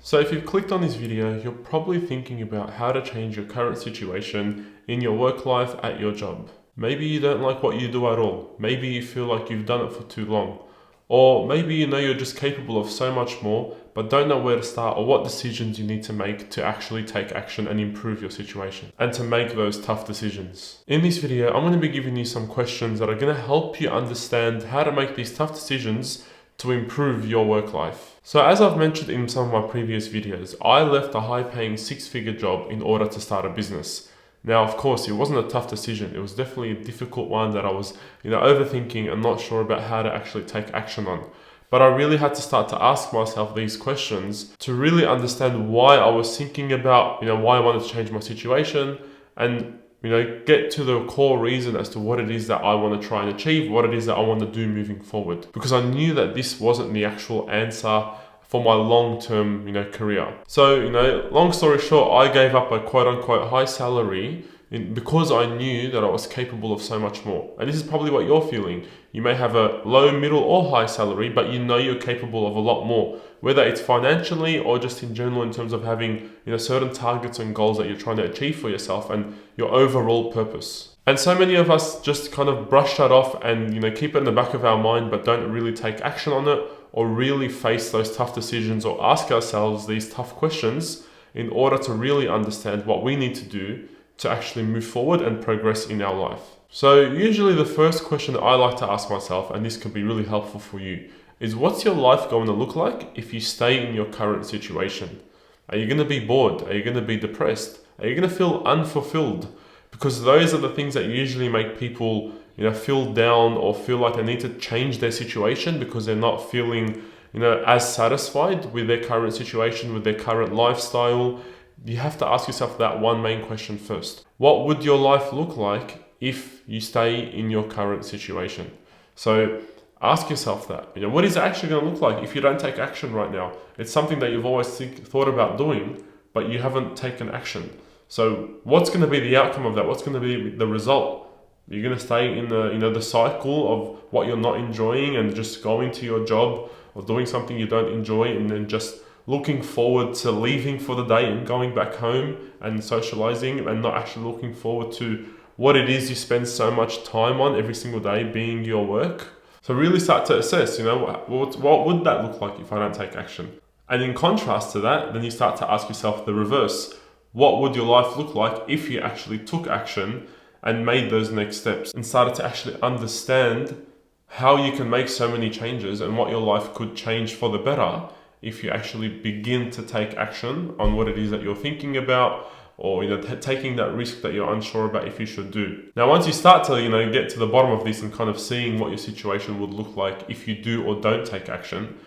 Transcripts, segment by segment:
So if you've clicked on this video, you're probably thinking about how to change your current situation in your work life at your job. Maybe you don't like what you do at all. Maybe you feel like you've done it for too long. Or maybe you know you're just capable of so much more, but don't know where to start or what decisions you need to make to actually take action and improve your situation and to make those tough decisions. In this video, I'm going to be giving you some questions that are going to help you understand how to make these tough decisions to improve your work life. So as I've mentioned in some of my previous videos, I left a high-paying six-figure job in order to start a business. Now, of course, it wasn't a tough decision. It was definitely a difficult one that I was, overthinking and not sure about how to actually take action on. But I really had to start to ask myself these questions to really understand why I was thinking about, why I wanted to change my situation and get to the core reason as to what it is that I want to try and achieve, what it is that I want to do moving forward. Because I knew that this wasn't the actual answer for my long-term, career. So, long story short, I gave up a quote-unquote high salary because I knew that I was capable of so much more. And this is probably what you're feeling. You may have a low, middle, or high salary, but you know you're capable of a lot more, whether it's financially or just in general in terms of having certain targets and goals that you're trying to achieve for yourself and your overall purpose. And so many of us just kind of brush that off and keep it in the back of our mind, but don't really take action on it or really face those tough decisions or ask ourselves these tough questions in order to really understand what we need to do to actually move forward and progress in our life. So usually the first question that I like to ask myself, and this can be really helpful for you, is what's your life going to look like if you stay in your current situation? Are you going to be bored? Are you going to be depressed? Are you going to feel unfulfilled? Because those are the things that usually make people feel down or feel like they need to change their situation because they're not feeling as satisfied with their current situation, with their current lifestyle. You have to ask yourself that one main question first. What would your life look like if you stay in your current situation? So ask yourself that. What is it actually going to look like if you don't take action right now? It's something that you've always thought about doing, but you haven't taken action. So what's going to be the outcome of that? What's going to be the result? You're going to stay in the cycle of what you're not enjoying and just going to your job or doing something you don't enjoy and then just looking forward to leaving for the day and going back home and socializing and not actually looking forward to what it is you spend so much time on every single day being your work. So really start to assess, what would that look like if I don't take action? And in contrast to that, then you start to ask yourself the reverse. What would your life look like if you actually took action and made those next steps and started to actually understand how you can make so many changes and what your life could change for the better if you actually begin to take action on what it is that you're thinking about or taking that risk that you're unsure about if you should do. Now once you start to get to the bottom of this and kind of seeing what your situation would look like if you do or don't take action,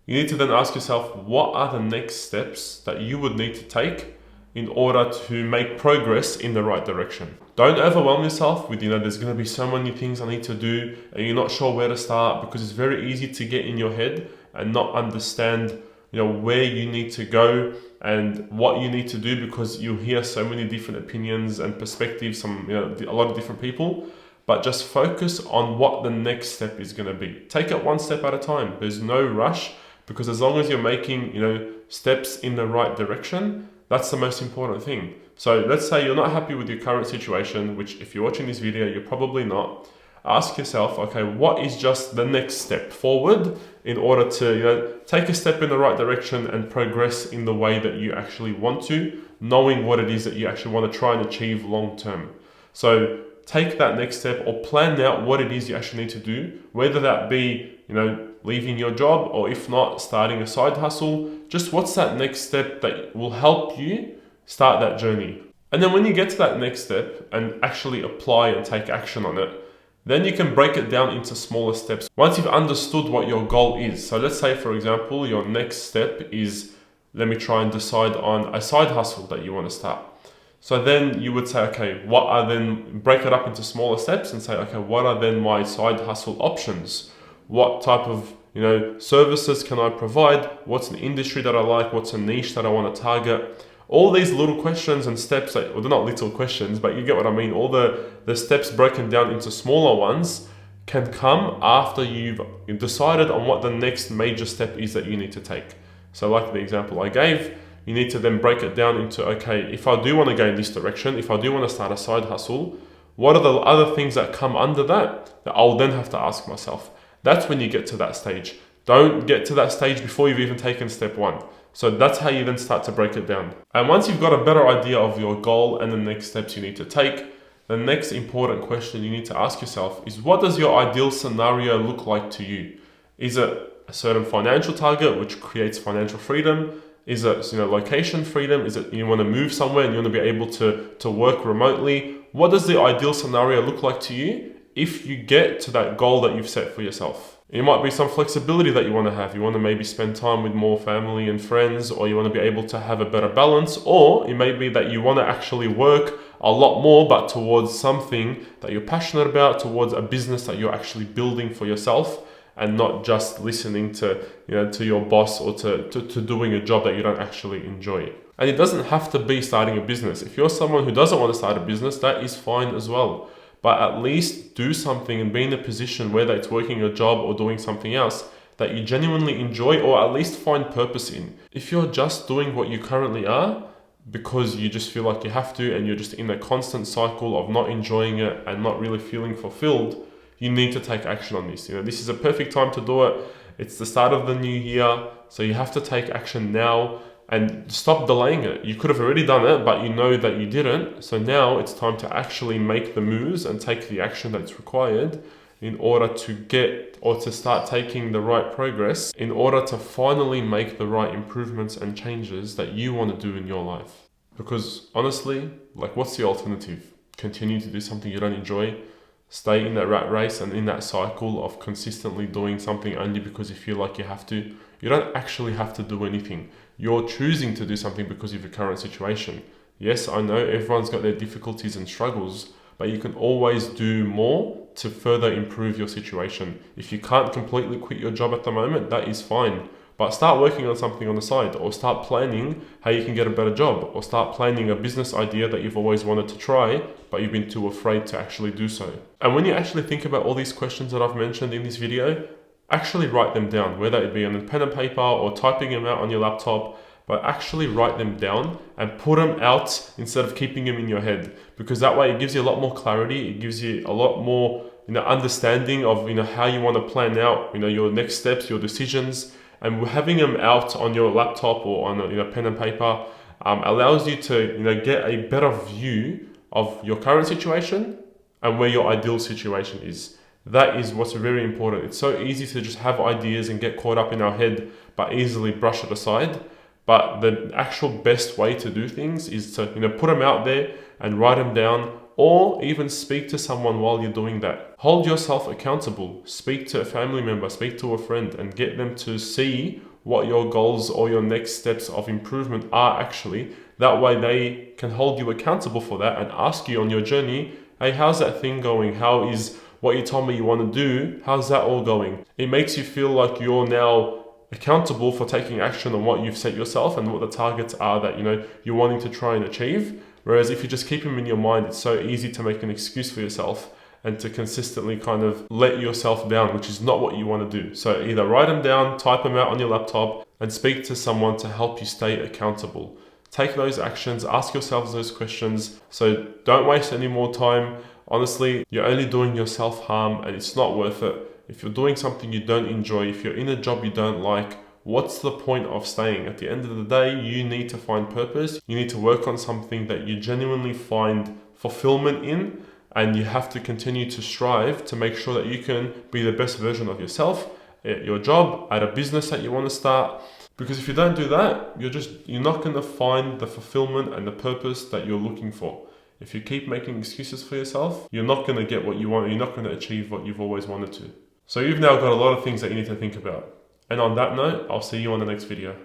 you need to then ask yourself, what are the next steps that you would need to take in order to make progress in the right direction? Don't overwhelm yourself with there's going to be so many things I need to do and you're not sure where to start, because it's very easy to get in your head and not understand where you need to go and what you need to do, because you hear so many different opinions and perspectives from a lot of different people. But just focus on what the next step is going to be. Take it one step at a time. There's no rush, because as long as you're making steps in the right direction, that's the most important thing. So let's say you're not happy with your current situation, which if you're watching this video, you're probably not. Ask yourself, okay, what is just the next step forward in order to take a step in the right direction and progress in the way that you actually want to, knowing what it is that you actually want to try and achieve long term. So take that next step or plan out what it is you actually need to do, whether that be leaving your job, or if not, starting a side hustle. Just what's that next step that will help you start that journey? And then when you get to that next step and actually apply and take action on it, then you can break it down into smaller steps once you've understood what your goal is. So let's say, for example, your next step is, let me try and decide on a side hustle that you want to start. So then you would say, okay, break it up into smaller steps and say, okay, what are then my side hustle options? What type of services can I provide? What's an industry that I like? What's a niche that I want to target? All these little questions and steps, they're not little questions, but you get what I mean. All the steps broken down into smaller ones can come after you've decided on what the next major step is that you need to take. So like the example I gave, you need to then break it down into, okay, if I do want to go in this direction, if I do want to start a side hustle, what are the other things that come under that I'll then have to ask myself? That's when you get to that stage. Don't get to that stage before you've even taken step one. So that's how you then start to break it down. And once you've got a better idea of your goal and the next steps you need to take, the next important question you need to ask yourself is, what does your ideal scenario look like to you? Is it a certain financial target which creates financial freedom? Is it location freedom? Is it you want to move somewhere and you want to be able to work remotely? What does the ideal scenario look like to you if you get to that goal that you've set for yourself? It might be some flexibility that you want to have. You want to maybe spend time with more family and friends, or you want to be able to have a better balance, or it may be that you want to actually work a lot more, but towards something that you're passionate about, towards a business that you're actually building for yourself, and not just listening to your boss or to doing a job that you don't actually enjoy. And it doesn't have to be starting a business. If you're someone who doesn't want to start a business, that is fine as well. But at least do something and be in a position, whether it's working a job or doing something else, that you genuinely enjoy or at least find purpose in. If you're just doing what you currently are because you just feel like you have to, and you're just in a constant cycle of not enjoying it and not really feeling fulfilled, you need to take action on this. This is a perfect time to do it. It's the start of the new year, so you have to take action now and stop delaying it. You could have already done it, but you know that you didn't. So now it's time to actually make the moves and take the action that's required in order to get or to start taking the right progress, in order to finally make the right improvements and changes that you want to do in your life. Because honestly, what's the alternative? Continue to do something you don't enjoy? Stay in that rat race and in that cycle of consistently doing something only because you feel like you have to? You don't actually have to do anything. You're choosing to do something because of your current situation. Yes, I know everyone's got their difficulties and struggles, but you can always do more to further improve your situation. If you can't completely quit your job at the moment, that is fine. But start working on something on the side, or start planning how you can get a better job, or start planning a business idea that you've always wanted to try, but you've been too afraid to actually do so. And when you actually think about all these questions that I've mentioned in this video, actually write them down, whether it be on a pen and paper or typing them out on your laptop, but actually write them down and put them out instead of keeping them in your head, because that way it gives you a lot more clarity. It gives you a lot more understanding of how you want to plan out your next steps, your decisions. And having them out on your laptop or on a pen and paper allows you to get a better view of your current situation and where your ideal situation is. That is what's very important. It's so easy to just have ideas and get caught up in our head, but easily brush it aside. But the actual best way to do things is to put them out there and write them down, or even speak to someone while you're doing that. Hold yourself accountable. Speak to a family member, speak to a friend, and get them to see what your goals or your next steps of improvement are actually. That way they can hold you accountable for that and ask you on your journey, hey, how's that thing going? How is what you told me you want to do? How's that all going? It makes you feel like you're now accountable for taking action on what you've set yourself and what the targets are that you're wanting to try and achieve. Whereas if you just keep them in your mind, it's so easy to make an excuse for yourself and to consistently kind of let yourself down, which is not what you want to do. So either write them down, type them out on your laptop, and speak to someone to help you stay accountable. Take those actions, ask yourselves those questions. So don't waste any more time. Honestly, you're only doing yourself harm and it's not worth it. If you're doing something you don't enjoy, if you're in a job you don't like, what's the point of staying? At the end of the day, you need to find purpose. You need to work on something that you genuinely find fulfillment in, and you have to continue to strive to make sure that you can be the best version of yourself at your job, at a business that you want to start. Because if you don't do that, you're not going to find the fulfillment and the purpose that you're looking for. If you keep making excuses for yourself, you're not going to get what you want. You're not going to achieve what you've always wanted to. So you've now got a lot of things that you need to think about. And on that note, I'll see you on the next video.